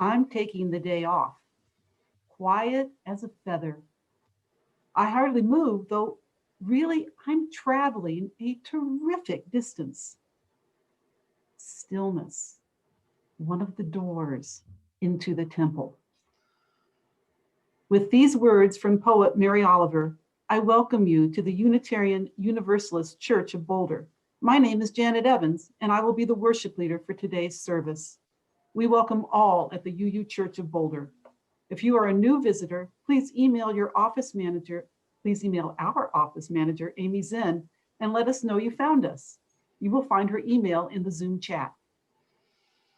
I'm taking the day off, quiet as a feather. I hardly move, though really I'm traveling a terrific distance. Stillness, one of the doors into the temple. With these words from poet Mary Oliver, I welcome you to the Unitarian Universalist Church of Boulder. My name is Janet Evans, and I will be the worship leader for today's service. We welcome all at the UU Church of Boulder. If you are a new visitor, please email our office manager, Amy Zinn, and let us know you found us. You will find her email in the Zoom chat.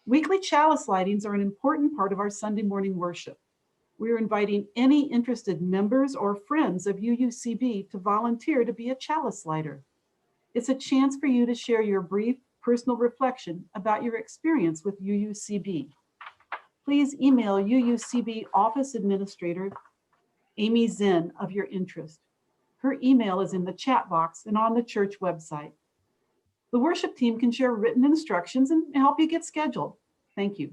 Weekly chalice lightings are an important part of our Sunday morning worship. We are inviting any interested members or friends of UUCB to volunteer to be a chalice lighter. It's a chance for you to share your brief personal reflection about your experience with UUCB. Please email UUCB Office Administrator Amy Zinn of your interest. Her email is in the chat box and on the church website. The worship team can share written instructions and help you get scheduled. Thank you.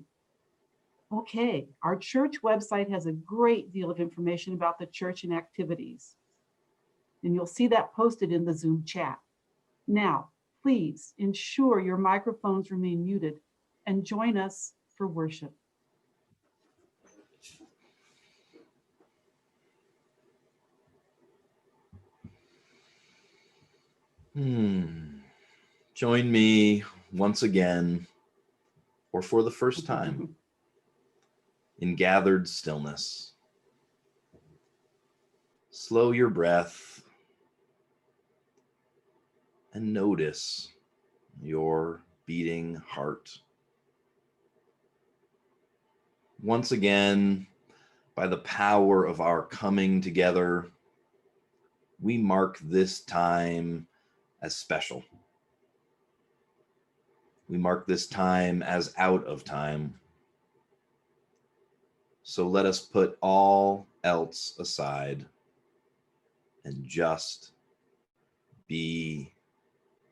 Okay, our church website has a great deal of information about the church and activities. And you'll see that posted in the Zoom chat. Now, please ensure your microphones remain muted and join us for worship. Join me once again, or for the first time, in gathered stillness. Slow your breath and notice your beating heart. Once again, by the power of our coming together, we mark this time as special. We mark this time as out of time. So let us put all else aside and just be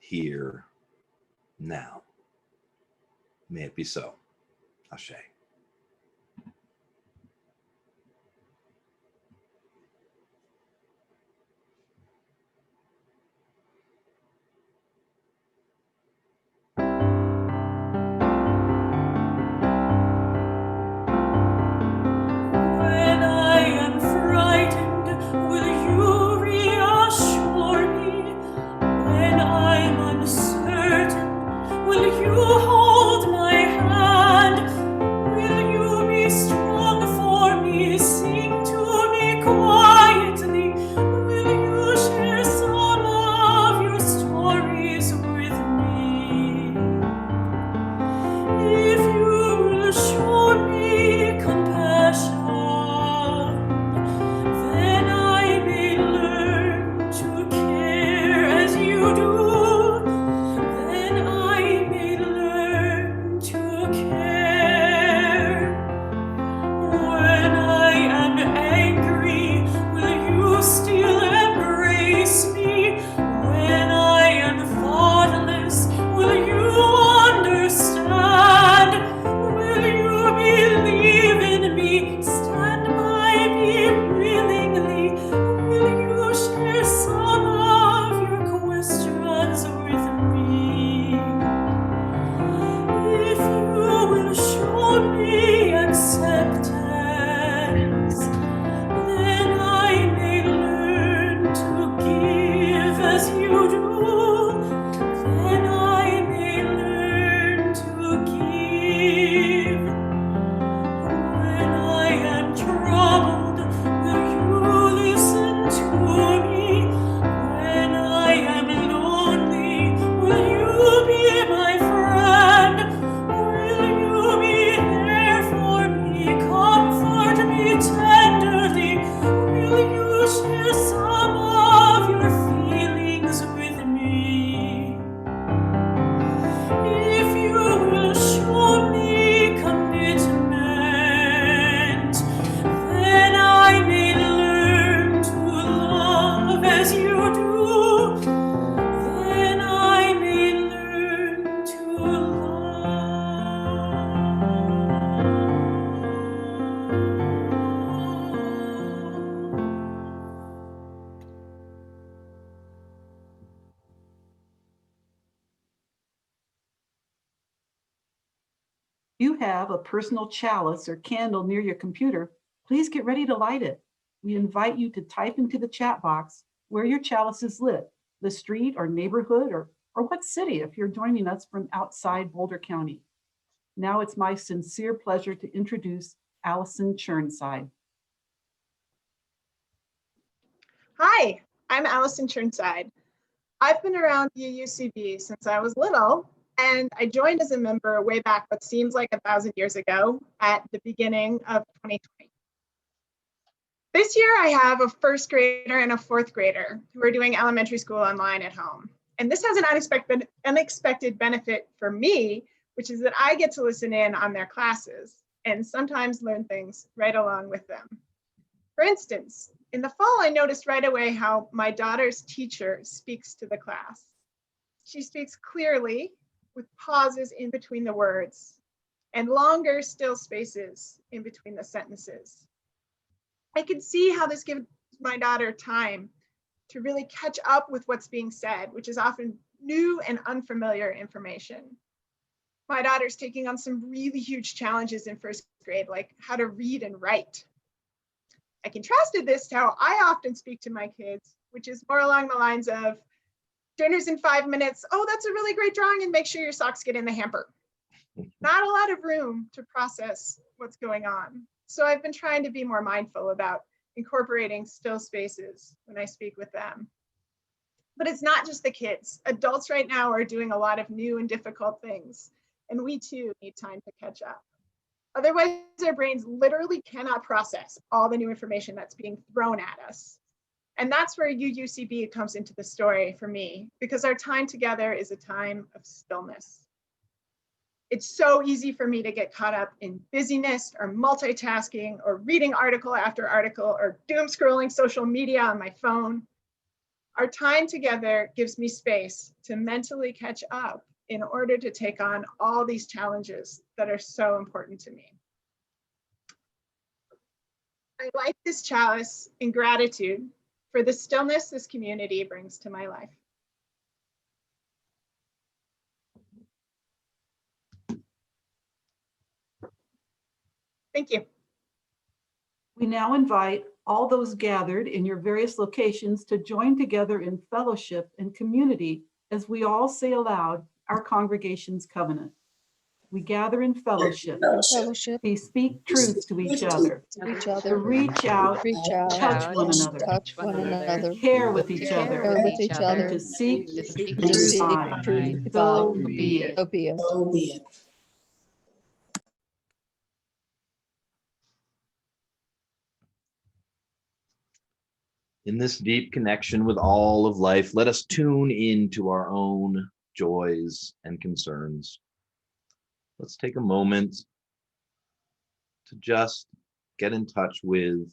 here now. May it be so. Ashe. Will you hold my hand? have a personal chalice or candle near your computer, please get ready to light it. We invite you to type into the chat box where your chalice is lit, the street or neighborhood or what city if you're joining us from outside Boulder County. Now it's my sincere pleasure to introduce Allison Churnside. Hi, I'm Allison Churnside. I've been around UUCB since I was little, and I joined as a member way back what seems like 1,000 years ago at the beginning of 2020. This year I have a first grader and a fourth grader who are doing elementary school online at home. And this has an unexpected benefit for me, which is that I get to listen in on their classes and sometimes learn things right along with them. For instance, in the fall, I noticed right away how my daughter's teacher speaks to the class. She speaks clearly with pauses in between the words and longer still spaces in between the sentences. I can see how this gives my daughter time to really catch up with what's being said, which is often new and unfamiliar information. My daughter's taking on some really huge challenges in first grade, like how to read and write. I contrasted this to how I often speak to my kids, which is more along the lines of, dinner's in 5 minutes. Oh, that's a really great drawing, and make sure your socks get in the hamper. Not a lot of room to process what's going on. So I've been trying to be more mindful about incorporating still spaces when I speak with them. But it's not just the kids. Adults right now are doing a lot of new and difficult things, and we too need time to catch up. Otherwise, our brains literally cannot process all the new information that's being thrown at us. And that's where UUCB comes into the story for me, because our time together is a time of stillness. It's so easy for me to get caught up in busyness or multitasking or reading article after article or doom scrolling social media on my phone. Our time together gives me space to mentally catch up in order to take on all these challenges that are so important to me. I light this chalice in gratitude for the stillness this community brings to my life. Thank you. We now invite all those gathered in your various locations to join together in fellowship and community as we all say aloud our congregation's covenant. We gather in fellowship, we speak truth to each other, to reach out, touch one another, to care with each other, and to seek the truth. So be it. So be it. In this deep connection with all of life, let us tune into our own joys and concerns. Let's take a moment to just get in touch with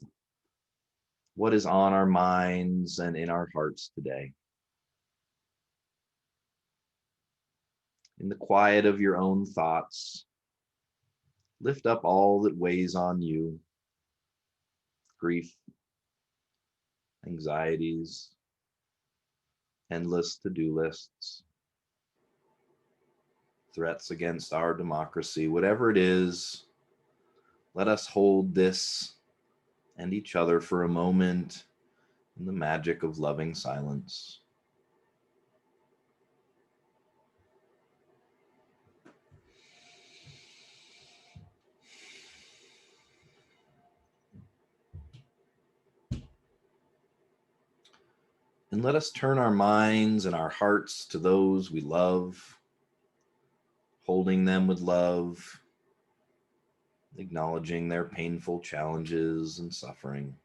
what is on our minds and in our hearts today. In the quiet of your own thoughts, lift up all that weighs on you: grief, anxieties, endless to-do lists, threats against our democracy. Whatever it is, let us hold this and each other for a moment in the magic of loving silence. And let us turn our minds and our hearts to those we love, holding them with love, acknowledging their painful challenges and suffering.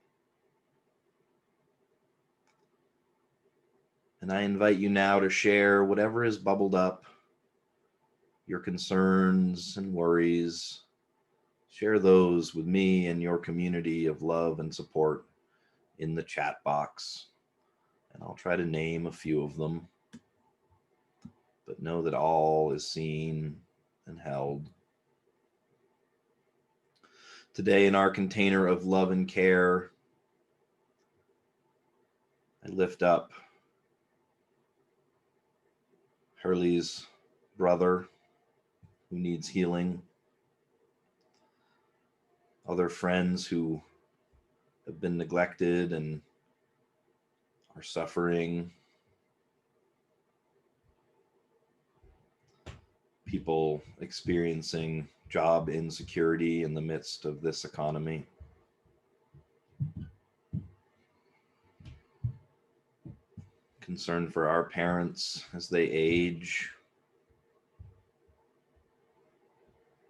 And I invite you now to share whatever has bubbled up, your concerns and worries. Share those with me and your community of love and support in the chat box. And I'll try to name a few of them, but know that all is seen and held. Today, in our container of love and care, I lift up Hurley's brother who needs healing other friends who have been neglected and are suffering, people experiencing job insecurity in the midst of this economy. Concern for our parents as they age,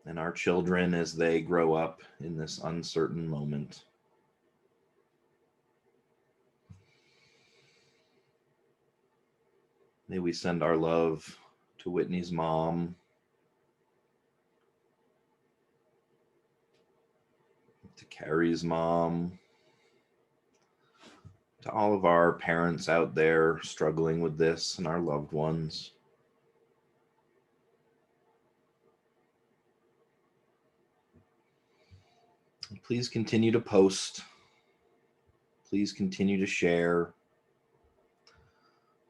and our children as they grow up in this uncertain moment. May we send our love to Whitney's mom, to Carrie's mom, to all of our parents out there struggling with this and our loved ones. Please continue to post. Please continue to share.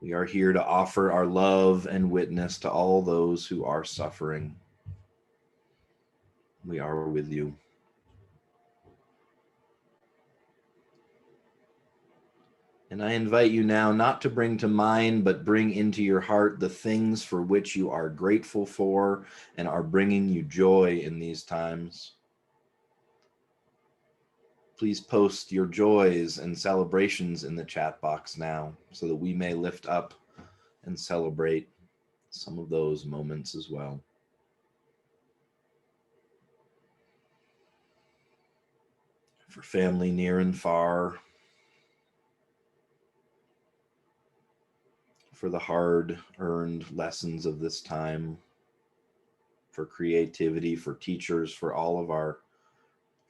We are here to offer our love and witness to all those who are suffering. We are with you. And I invite you now not to bring to mind, but bring into your heart the things for which you are grateful for and are bringing you joy in these times. Please post your joys and celebrations in the chat box now so that we may lift up and celebrate some of those moments as well. For family near and far, for the hard-earned lessons of this time, for creativity, for teachers, for all of our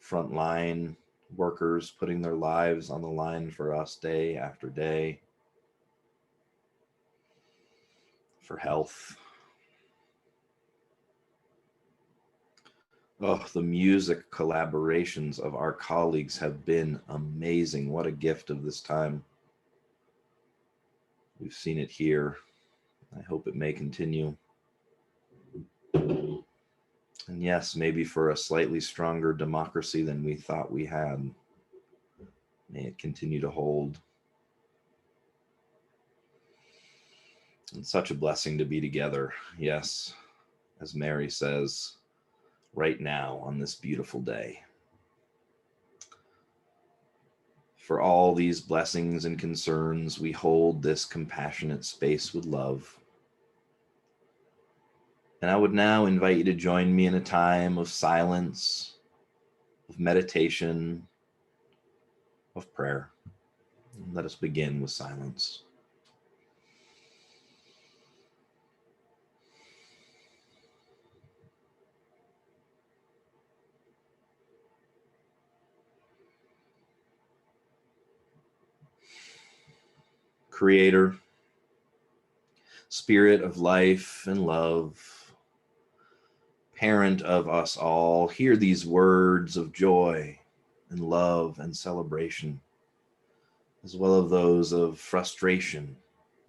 frontline workers putting their lives on the line for us day after day, for health. Oh, the music collaborations of our colleagues have been amazing. What a gift of this time. We've seen it here. I hope it may continue. And yes, maybe for a slightly stronger democracy than we thought we had. May it continue to hold. It's such a blessing to be together. Yes, as Mary says, right now on this beautiful day. For all these blessings and concerns, we hold this compassionate space with love. And I would now invite you to join me in a time of silence, of meditation, of prayer. Let us begin with silence. Creator, Spirit of life and love, Parent of us all, hear these words of joy and love and celebration, as well as those of frustration,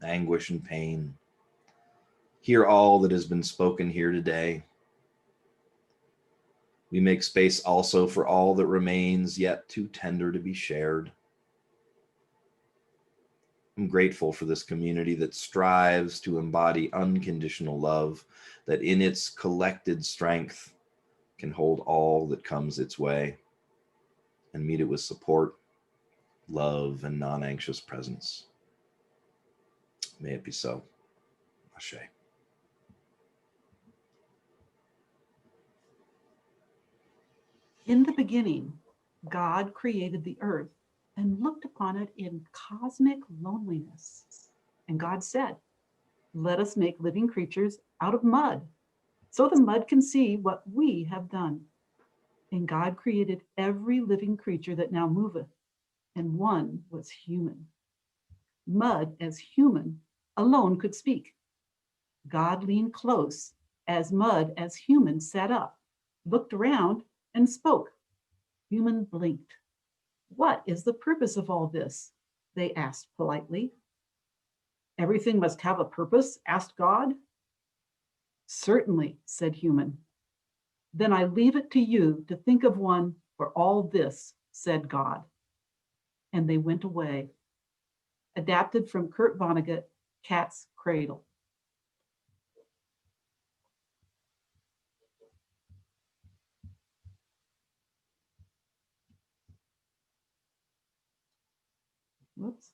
anguish, and pain. Hear all that has been spoken here today. We make space also for all that remains yet too tender to be shared. I'm grateful for this community that strives to embody unconditional love, that in its collected strength can hold all that comes its way and meet it with support, love, and non-anxious presence. May it be so. Ashe. In the beginning, God created the earth and looked upon it in cosmic loneliness. And God said, "Let us make living creatures out of mud, so the mud can see what we have done." And God created every living creature that now moveth, and one was human. Mud as human alone could speak. God leaned close as mud as human sat up, looked around, and spoke. Human blinked. "What is the purpose of all this?" they asked politely. "Everything must have a purpose?" asked God. "Certainly," said human. "Then I leave it to you to think of one For all this, said God. And they went away. Adapted from Kurt Vonnegut, Cat's Cradle. Whoops.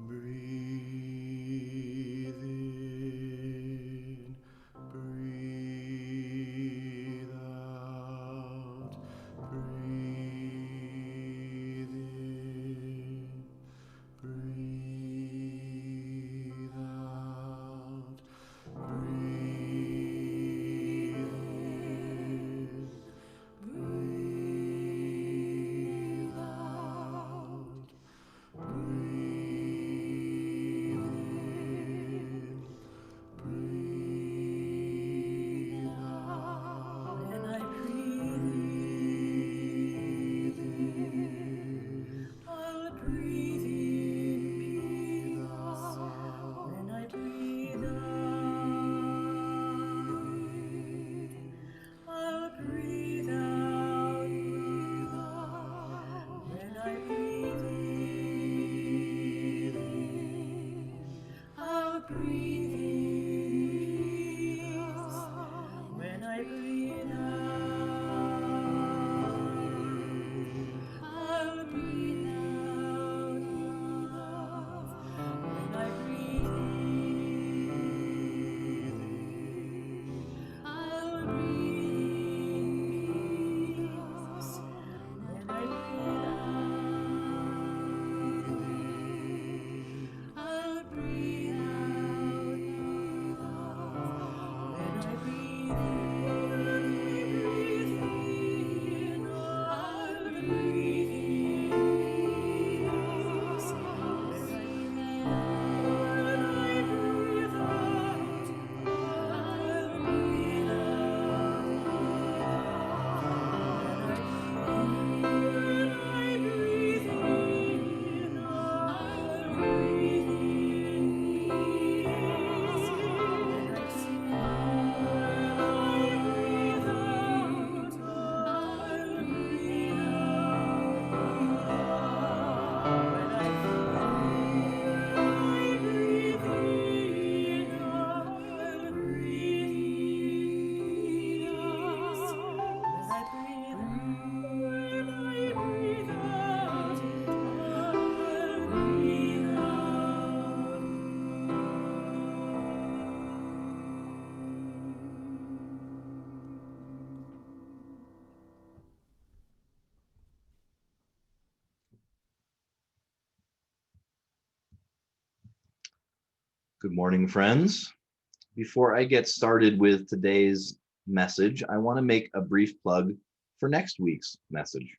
Breathe in, breathe out, breathe in, breathe out, breathe in, breathe out, breathe in, breathe out. When I breathe in, I'll breathe in peace. When I breathe out, I'll breathe out. When I breathe in, I'll breathe in peace. When I breathe out, I'll breathe out love. When I breathe in, I'll breathe in peace. When I breathe out, I'll breathe out love. When I breathe in, I'll breathe in peace. When I breathe out, I'll breathe out Good morning, friends. Before I get started with today's message, I want to make a brief plug for next week's message.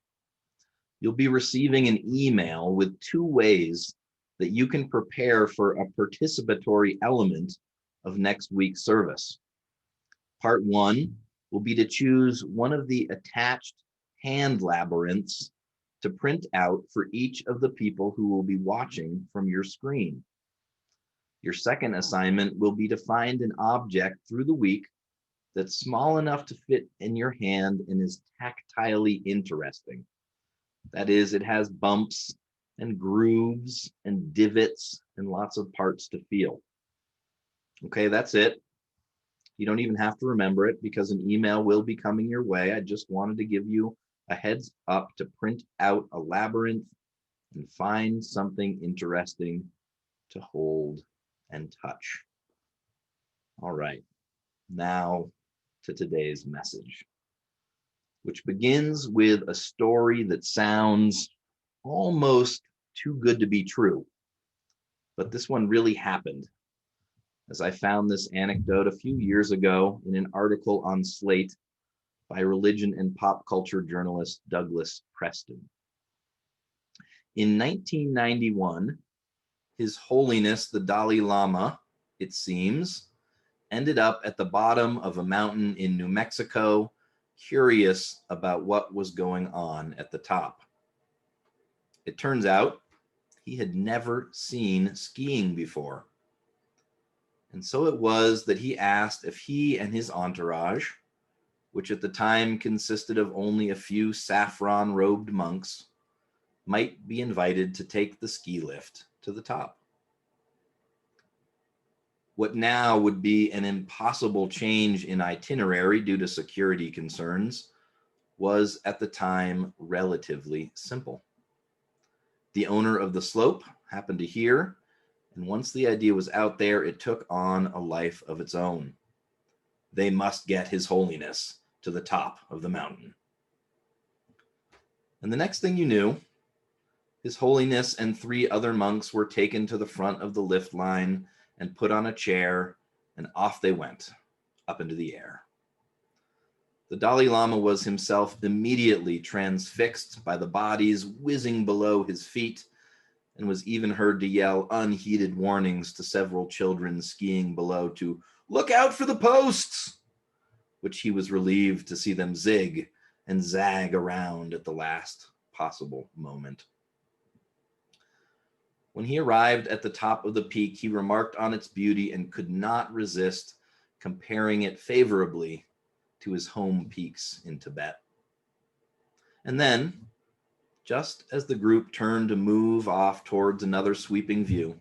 You'll be receiving an email with 2 ways that you can prepare for a participatory element of next week's service. Part 1 will be to choose one of the attached hand labyrinths to print out for each of the people who will be watching from your screen. Your second assignment will be to find an object through the week that's small enough to fit in your hand and is tactilely interesting. That is, it has bumps and grooves and divots and lots of parts to feel. Okay, that's it. You don't even have to remember it because an email will be coming your way. I just wanted to give you a heads up to print out a labyrinth and find something interesting to hold and touch. All right, now to today's message, which begins with a story that sounds almost too good to be true, but this one really happened, as I found this anecdote a few years ago in an article on Slate by religion and pop culture journalist Douglas Preston. In 1991, His Holiness the Dalai Lama, it seems, ended up at the bottom of a mountain in New Mexico curious about what was going on at the top. It turns out he had never seen skiing before. And so it was that he asked if he and his entourage, which at the time consisted of only a few saffron-robed monks, might be invited to take the ski lift to the top. What now would be an impossible change in itinerary due to security concerns was at the time relatively simple. The owner of the slope happened to hear, and once the idea was out there, it took on a life of its own. They must get His Holiness to the top of the mountain. And the next thing you knew, His Holiness and 3 other monks were taken to the front of the lift line and put on a chair, and off they went, up into the air. The Dalai Lama was himself immediately transfixed by the bodies whizzing below his feet, and was even heard to yell unheeded warnings to several children skiing below to look out for the posts, which he was relieved to see them zig and zag around at the last possible moment. When he arrived at the top of the peak, he remarked on its beauty and could not resist comparing it favorably to his home peaks in Tibet. And then, just as the group turned to move off towards another sweeping view,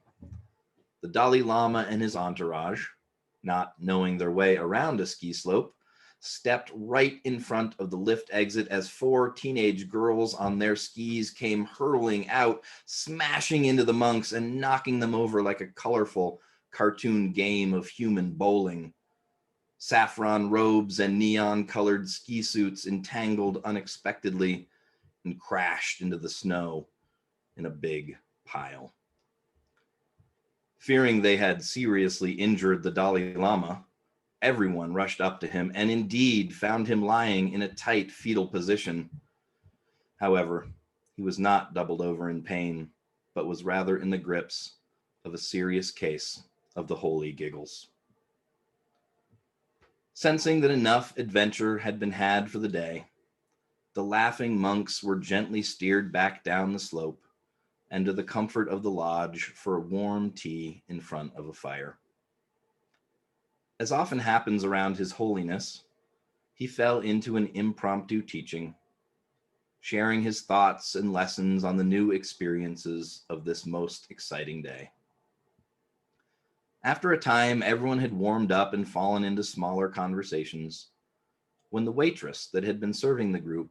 the Dalai Lama and his entourage, not knowing their way around a ski slope, stepped right in front of the lift exit as 4 teenage girls on their skis came hurtling out, smashing into the monks and knocking them over like a colorful cartoon game of human bowling. Saffron robes and neon-colored ski suits entangled unexpectedly and crashed into the snow in a big pile. Fearing they had seriously injured the Dalai Lama, everyone rushed up to him and indeed found him lying in a tight fetal position. However, he was not doubled over in pain, but was rather in the grips of a serious case of the holy giggles. Sensing that enough adventure had been had for the day, the laughing monks were gently steered back down the slope and to the comfort of the lodge for a warm tea in front of a fire. As often happens around His Holiness, he fell into an impromptu teaching, sharing his thoughts and lessons on the new experiences of this most exciting day. After a time, everyone had warmed up and fallen into smaller conversations when the waitress that had been serving the group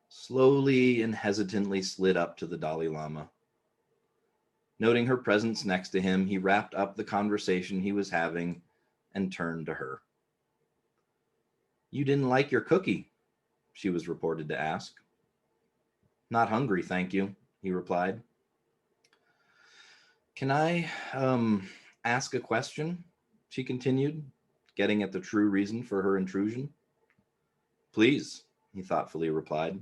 slowly and hesitantly slid up to the Dalai Lama. Noting her presence next to him, he wrapped up the conversation he was having and turned to her. "You didn't like your cookie?" she was reported to ask. "Not hungry, thank you," he replied. "Can I ask a question?" she continued, getting at the true reason for her intrusion. "Please," he thoughtfully replied.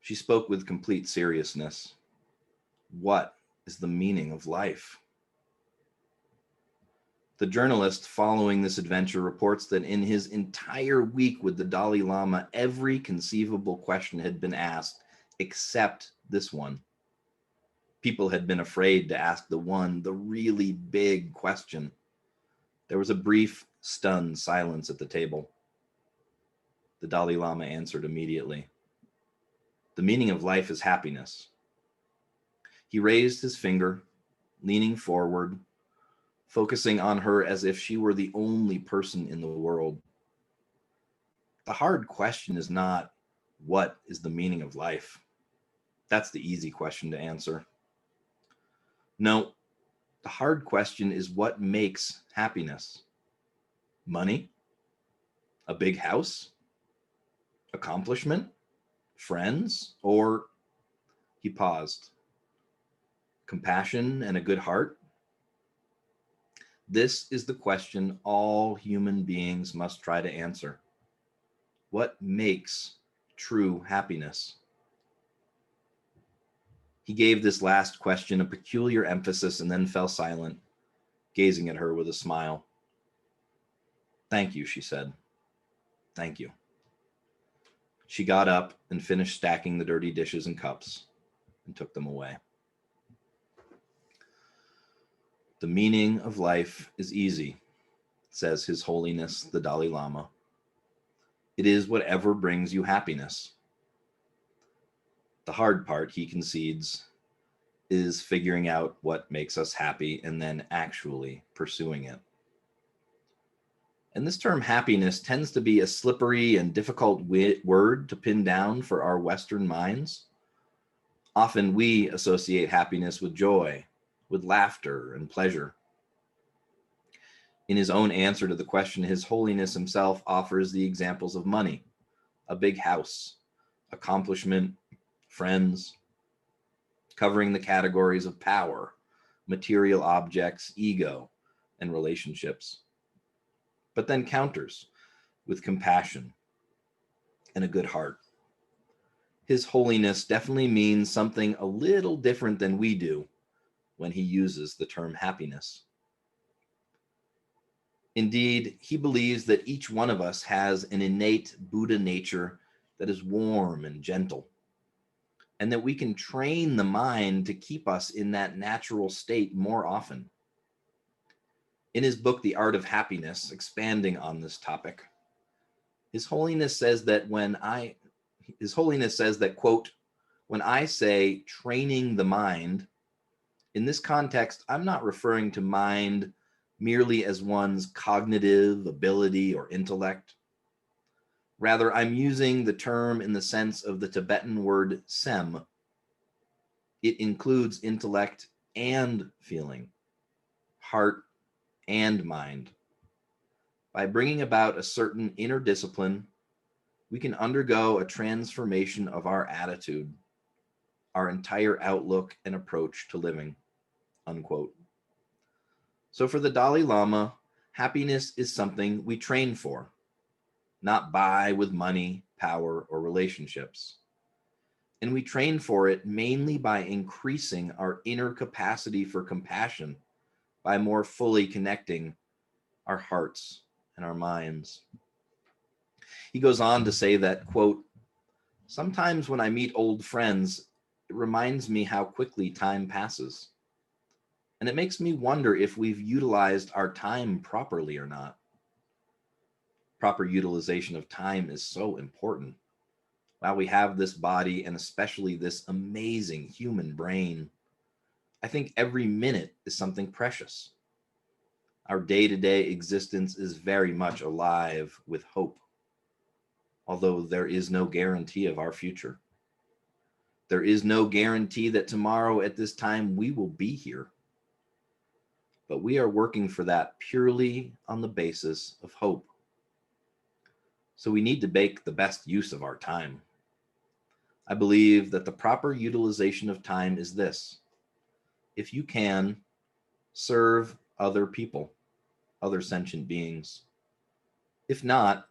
She spoke with complete seriousness. What is the meaning of life? The journalist following this adventure reports that in his entire week with the Dalai Lama, every conceivable question had been asked except this one. People had been afraid to ask the really big question. There was a brief, stunned silence at the table. The Dalai Lama answered immediately. "The meaning of life is happiness." He raised his finger, leaning forward, focusing on her as if she were the only person in the world. The hard question is not, what is the meaning of life? That's the easy question to answer. No, the hard question is what makes happiness? Money? A big house? Accomplishment? Friends? Or, he paused, compassion and a good heart? This is the question all human beings must try to answer. What makes true happiness? He gave this last question a peculiar emphasis and then fell silent, gazing at her with a smile. "Thank you," she said. Thank you. She got up and finished stacking the dirty dishes and cups and took them away. The meaning of life is easy, says His Holiness the Dalai Lama. It is whatever brings you happiness. The hard part, he concedes, is figuring out what makes us happy and then actually pursuing it. And this term happiness tends to be a slippery and difficult word to pin down for our Western minds. Often we associate happiness with joy, with laughter and pleasure. In his own answer to the question, His Holiness himself offers the examples of money, a big house, accomplishment, friends, covering the categories of power, material objects, ego, and relationships. But then counters with compassion and a good heart. His Holiness definitely means something a little different than we do when he uses the term happiness. Indeed, he believes that each one of us has an innate Buddha nature that is warm and gentle, and that we can train the mind to keep us in that natural state more often. In his book, The Art of Happiness, expanding on this topic, His Holiness says that quote, when I say training the mind, in this context, I'm not referring to mind merely as one's cognitive ability or intellect. Rather, I'm using the term in the sense of the Tibetan word sem. It includes intellect and feeling, heart and mind. By bringing about a certain inner discipline, we can undergo a transformation of our attitude, our entire outlook and approach to living, unquote. So for the Dalai Lama, happiness is something we train for, not buy with money, power, or relationships. And we train for it mainly by increasing our inner capacity for compassion, by more fully connecting our hearts and our minds. He goes on to say that, quote, sometimes when I meet old friends, it reminds me how quickly time passes. And it makes me wonder if we've utilized our time properly or not. Proper utilization of time is so important. While we have this body and especially this amazing human brain, I think every minute is something precious. Our day-to-day existence is very much alive with hope, although there is no guarantee of our future. There is no guarantee that tomorrow at this time we will be here. But we are working for that purely on the basis of hope. So we need to make the best use of our time. I believe that the proper utilization of time is this. If you can, serve other people, other sentient beings. If not,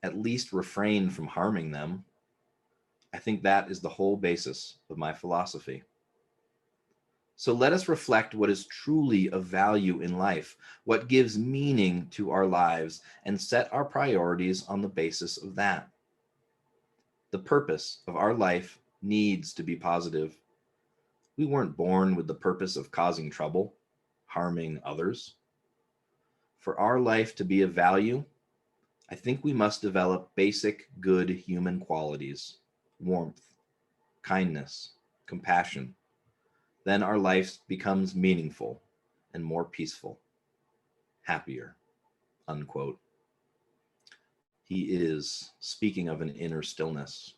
at least refrain from harming them. I think that is the whole basis of my philosophy. So let us reflect what is truly of value in life, what gives meaning to our lives, and set our priorities on the basis of that. The purpose of our life needs to be positive. We weren't born with the purpose of causing trouble, harming others. For our life to be of value, I think we must develop basic good human qualities, warmth, kindness, compassion. Then our life becomes meaningful and more peaceful, happier, unquote. He is speaking of an inner stillness.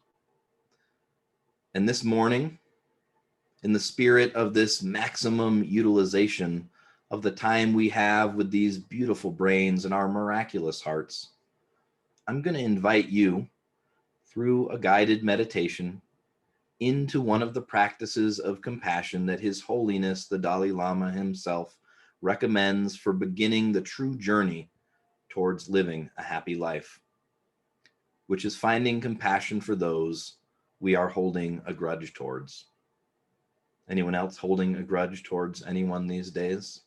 And this morning, in the spirit of this maximum utilization of the time we have with these beautiful brains and our miraculous hearts, I'm going to invite you through a guided meditation into one of the practices of compassion that His Holiness the Dalai Lama himself recommends for beginning the true journey towards living a happy life, which is finding compassion for those we are holding a grudge towards. Anyone else holding a grudge towards anyone these days?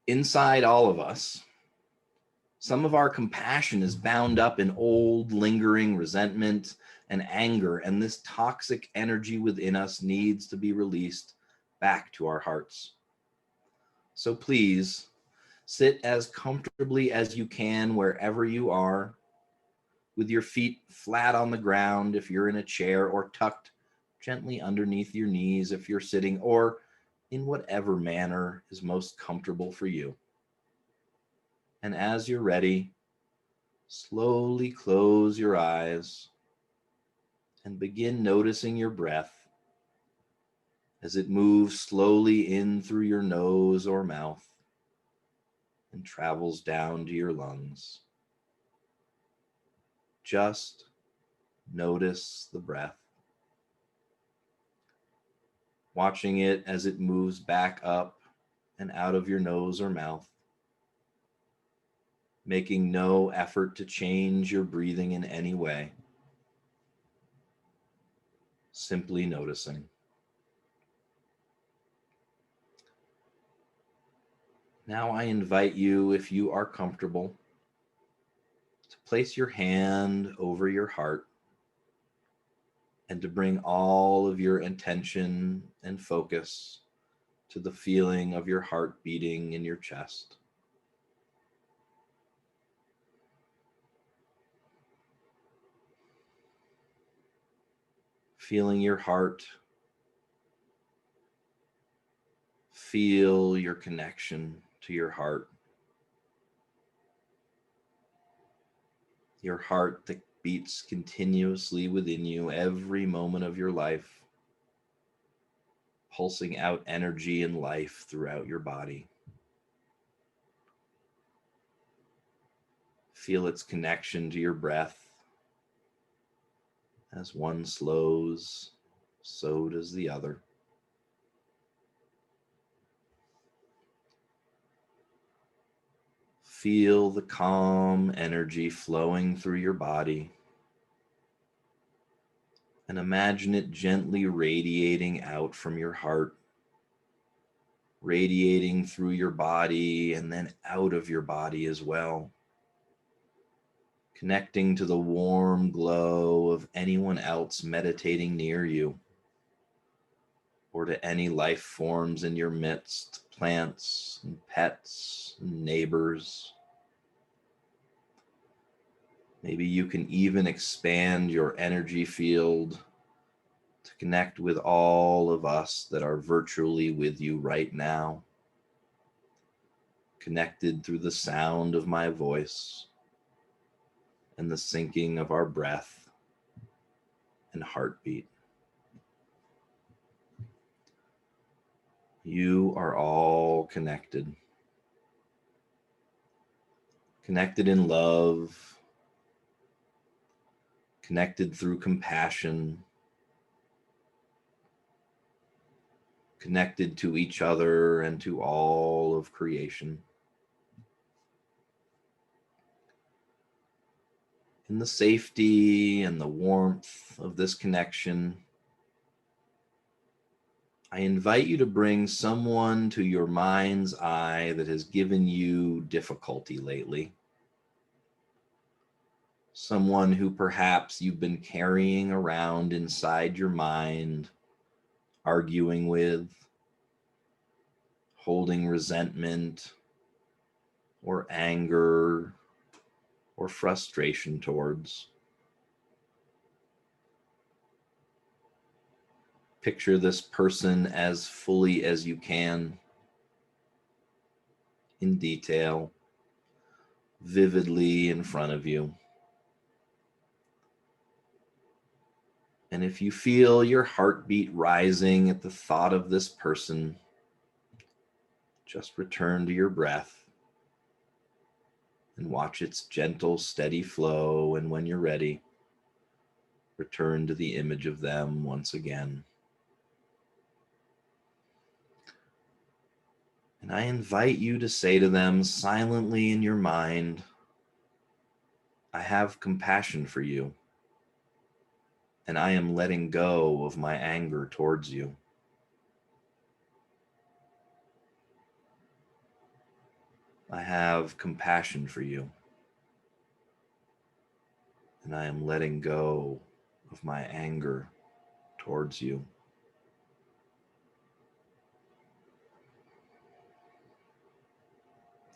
Inside all of us, Some of our compassion is bound up in old, lingering resentment and anger, and this toxic energy within us needs to be released back to our hearts. So please sit as comfortably as you can wherever you are, with your feet flat on the ground if you're in a chair, or tucked gently underneath your knees if you're sitting, or in whatever manner is most comfortable for you. And as you're ready, slowly close your eyes and begin noticing your breath as it moves slowly in through your nose or mouth and travels down to your lungs. Just notice the breath, watching it as it moves back up and out of your nose or mouth, making no effort to change your breathing in any way, simply noticing. Now I invite you, if you are comfortable, to place your hand over your heart and to bring all of your attention and focus to the feeling of your heart beating in your chest. Feeling your heart, feel your connection to your heart. Your heart that beats continuously within you every moment of your life, pulsing out energy and life throughout your body. Feel its connection to your breath. As one slows, so does the other. Feel the calm energy flowing through your body, and imagine it gently radiating out from your heart, radiating through your body and then out of your body as well, connecting to the warm glow of anyone else meditating near you, or to any life forms in your midst, plants and pets and neighbors. Maybe you can even expand your energy field to connect with all of us that are virtually with you right now, connected through the sound of my voice and the syncing of our breath and heartbeat. You are all connected. Connected in love, connected through compassion, connected to each other and to all of creation. In the safety and the warmth of this connection, I invite you to bring someone to your mind's eye that has given you difficulty lately. Someone who perhaps you've been carrying around inside your mind, arguing with, holding resentment or anger or frustration towards. Picture this person as fully as you can, in detail, vividly in front of you. And if you feel your heartbeat rising at the thought of this person, just return to your breath and watch its gentle, steady flow. And when you're ready, return to the image of them once again. And I invite you to say to them silently in your mind, I have compassion for you, and I am letting go of my anger towards you. I have compassion for you, And I am letting go of my anger towards you.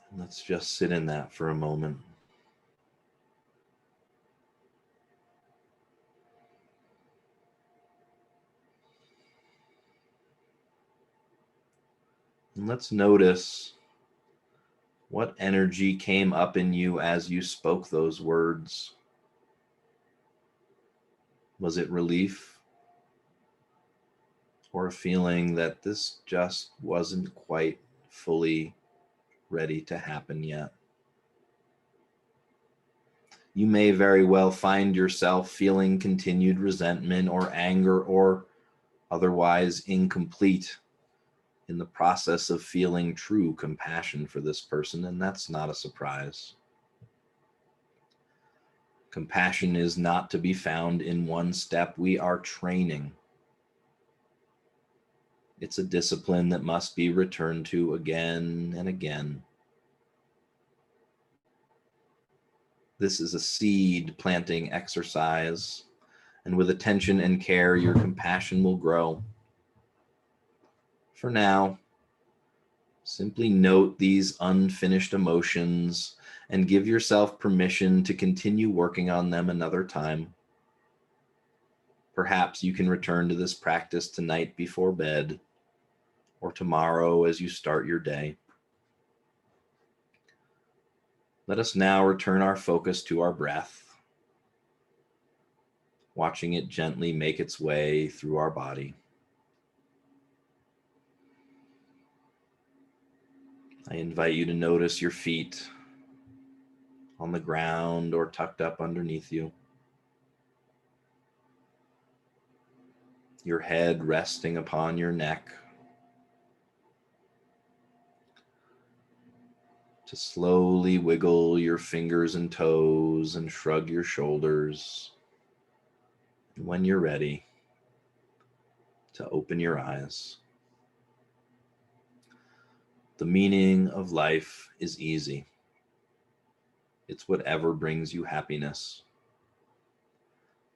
And let's just sit in that for a moment. And let's notice what energy came up in you as you spoke those words. Was it relief? Or a feeling that this just wasn't quite fully ready to happen yet? You may very well find yourself feeling continued resentment or anger or otherwise incomplete in the process of feeling true compassion for this person, and that's not a surprise. Compassion is not to be found in one step. We are training. It's a discipline that must be returned to again and again. This is a seed planting exercise, and with attention and care, your compassion will grow. For now, simply note these unfinished emotions and give yourself permission to continue working on them another time. Perhaps you can return to this practice tonight before bed or tomorrow as you start your day. Let us now return our focus to our breath, watching it gently make its way through our body. I invite you to notice your feet on the ground or tucked up underneath you. Your head resting upon your neck. To slowly wiggle your fingers and toes and shrug your shoulders. And when you're ready, to open your eyes. The meaning of life is easy. It's whatever brings you happiness.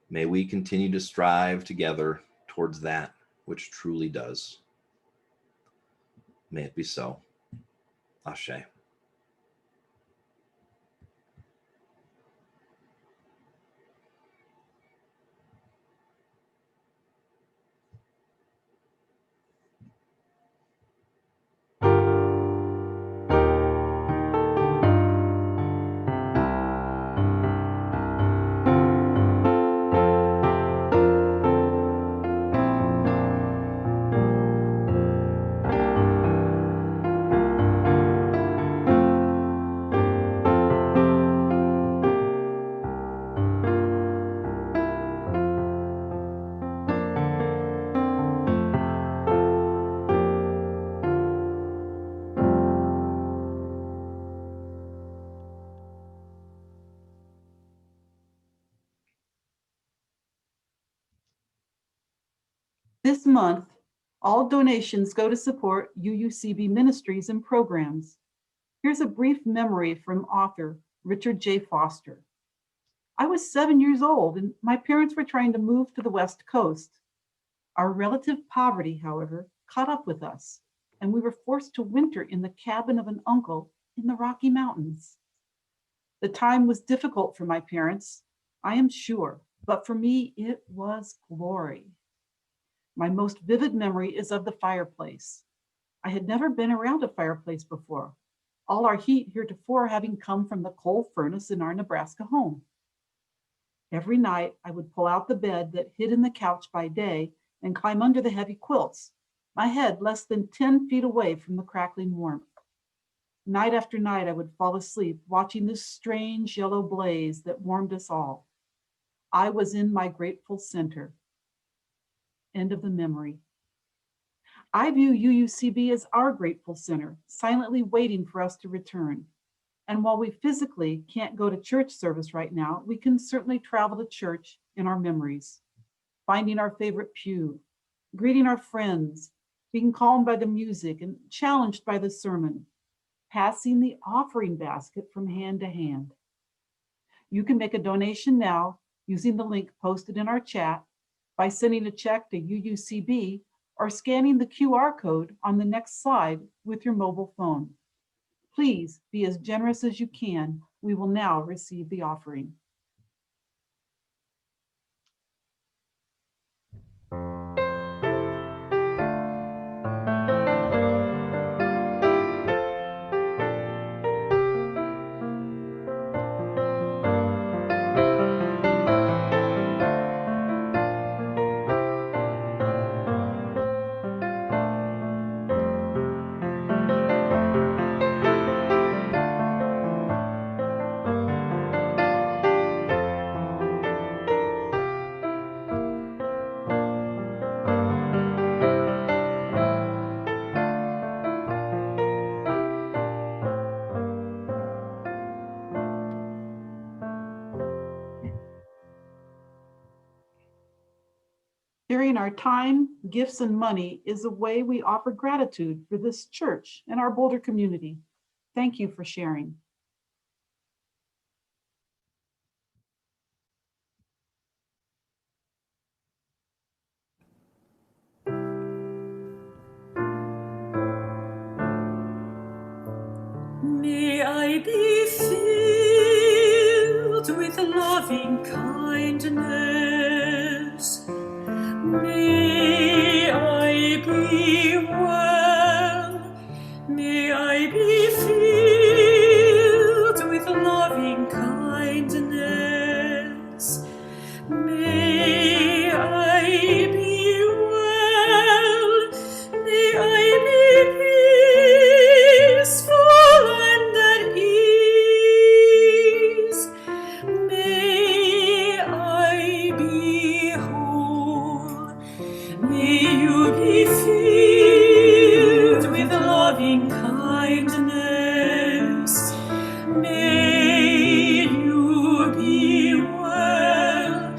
May we continue to strive together towards that which truly does. May it be so. Ashe. This month, all donations go to support UUCB ministries and programs. Here's a brief memory from author Richard J. Foster. I was 7 years old and my parents were trying to move to the West Coast. Our relative poverty, however, caught up with us, and we were forced to winter in the cabin of an uncle in the Rocky Mountains. The time was difficult for my parents, I am sure, but for me, it was glory. My most vivid memory is of the fireplace. I had never been around a fireplace before, all our heat heretofore having come from the coal furnace in our Nebraska home. Every night, I would pull out the bed that hid in the couch by day and climb under the heavy quilts, my head less than 10 feet away from the crackling warmth. Night after night, I would fall asleep watching this strange yellow blaze that warmed us all. I was in my grateful center. End of the memory. I view UUCB as our grateful center, silently waiting for us to return. And while we physically can't go to church service right now, we can certainly travel to church in our memories, finding our favorite pew, greeting our friends, being calmed by the music and challenged by the sermon, passing the offering basket from hand to hand. You can make a donation now using the link posted in our chat, by sending a check to UUCB, or scanning the QR code on the next slide with your mobile phone. Please be as generous as you can. We will now receive the offering. Sharing our time, gifts, and money is a way we offer gratitude for this church and our Boulder community. Thank you for sharing. May I be filled with loving kindness. May I be well. May I be filled with loving kindness. May I be well. May I be peaceful and at ease. May I be whole. May you be filled with loving kindness. May you be well.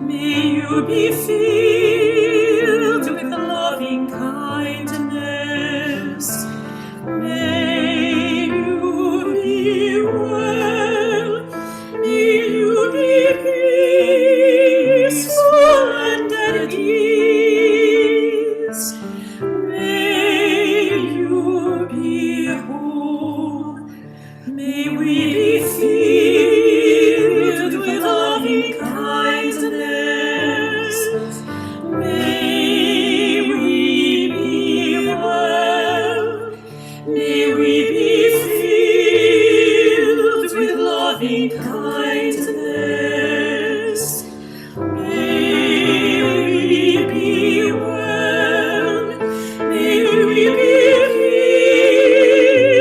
May you be filled with loving kindness. May you be well. May you be peaceful and at ease. May you be whole. May we be filled with loving kindness. May we be well. May we be filled with loving kindness. May we be well. May we be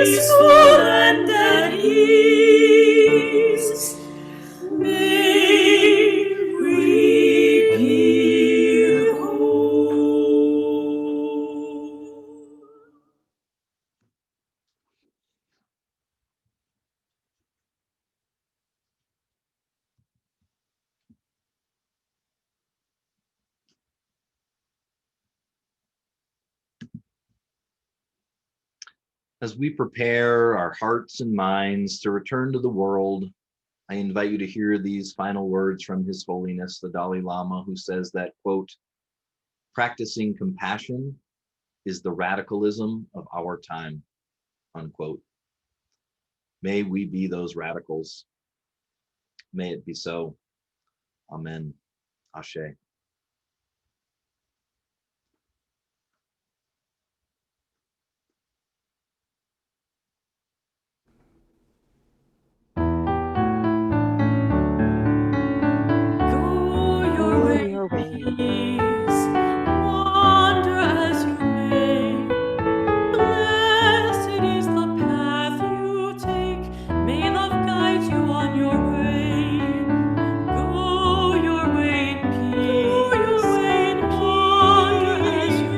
peaceful and at ease. May we be whole. As we prepare our hearts and minds to return to the world, I invite you to hear these final words from His Holiness, the Dalai Lama, who says that, quote, practicing compassion is the radicalism of our time, unquote. May we be those radicals. May it be so. Amen. Ashe. Go your way, peace. Wander as you may. Blessed is the path you take. May love guide you on your way. Go your way in peace. Wander as you may.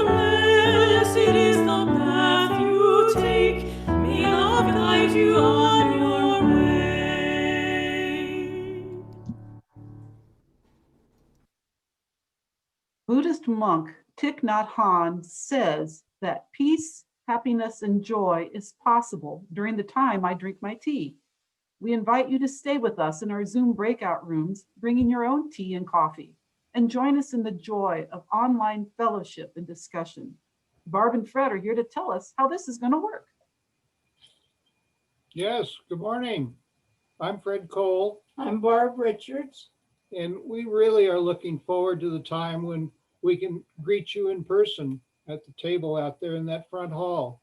Blessed is the path you take. May love guide you on your way. Buddhist monk Thich Nhat Hanh says that peace, happiness, and joy is possible during the time I drink my tea. We invite you to stay with us in our Zoom breakout rooms, bringing your own tea and coffee, and join us in the joy of online fellowship and discussion. Barb and Fred are here to tell us how this is going to work. Yes, good morning. I'm Fred Cole, I'm Barb Richards. and we really are looking forward to the time when we can greet you in person at the table out there in that front hall.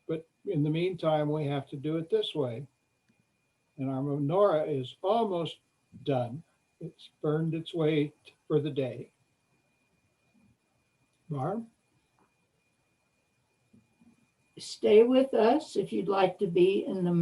But in the meantime, we have to do it this way. And our menorah is almost done. It's burned its way for the day. Barb? Stay with us if you'd like to be in the